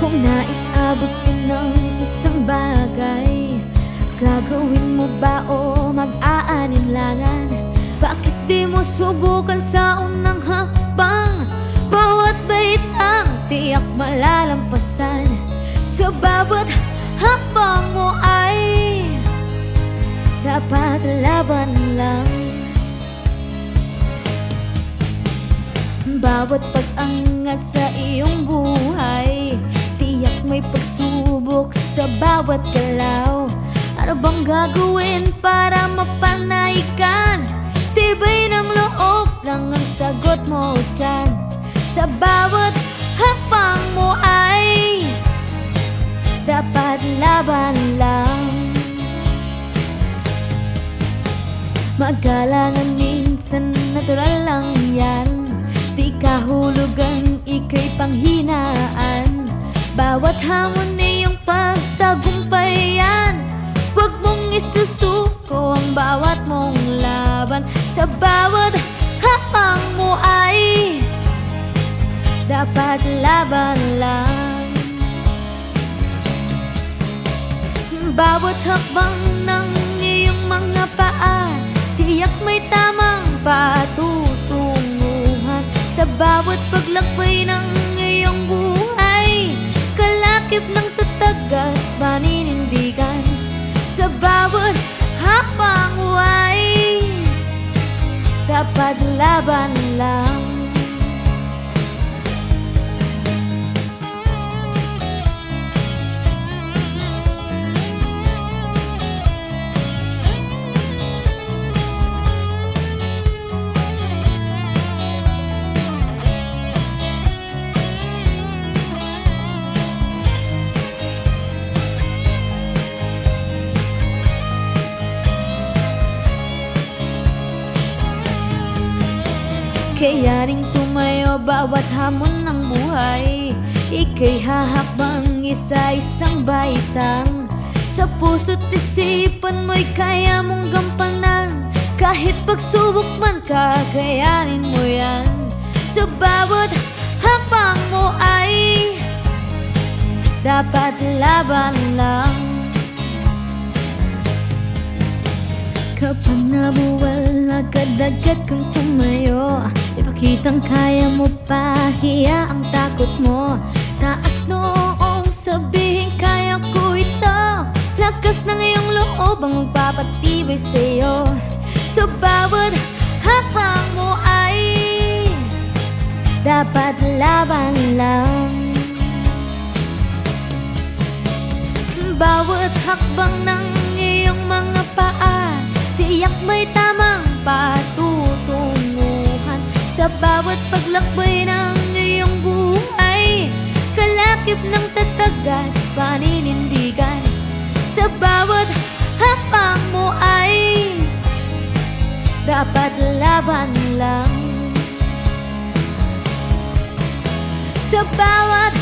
Kung nais abutin ng isang bagay, gagawin mo ba o mag-aalinlangan? Bakit di mo subukan sa unang hakbang? Bawat baitang tiyak malalampasan. Sa bawat hakbang mo ay dapat laban lang. Bawat pag-angat sa iyong buhay, tiyak may pagsubok sa bawat galaw. Ano bang gagawin para mapanaikan? Tibay ng loob lang ang sagot mo dyan. Sa bawat hakbang mo ay dapat laban lang. Magalangan minsan, natural lang yan. Di kahulugan, ika'y panghinaan. Bawat hamon ay iyong pagtagumpayan. Huwag mong isusuko ang bawat mong laban. Sa bawat hakbang mo ay dapat laban lang. Bawat hakbang ng iyong mga paa, tiyak may tamang patutunguhan. Sa bawat paglakbay ng iyong buhay, kalakip ng tatag at paninindigan. Sa bawat hakbang mo ay dapat laban lang. Kaya ring tumayo bawat hamon ng buhay, ika'y hahakbang isa-isang baitang. Sa puso't isipan mo'y kaya mong gampanan. Kahit pagsubok man, kakayanin mo yan. Sa bawat hakbang mo ay dapat laban lang. Kapag nabuwal, agad-agad kang tumayo. Ipakitang kaya mo pa, hiya ang takot mo. Taas noong sabihin kaya ko ito. Lakas ng iyong loob ang magpapatibay sa'yo. Sa bawat hakbang mo ay dapat laban lang. Bawat hakbang ng iyong mga paa, tiyak may tamang patutunguhan. Sa bawat paglakbay ng iyong buhay, kalakip ng tatag at paninindigan. Sa bawat hakbang mo ay dapat laban lang. Sa bawat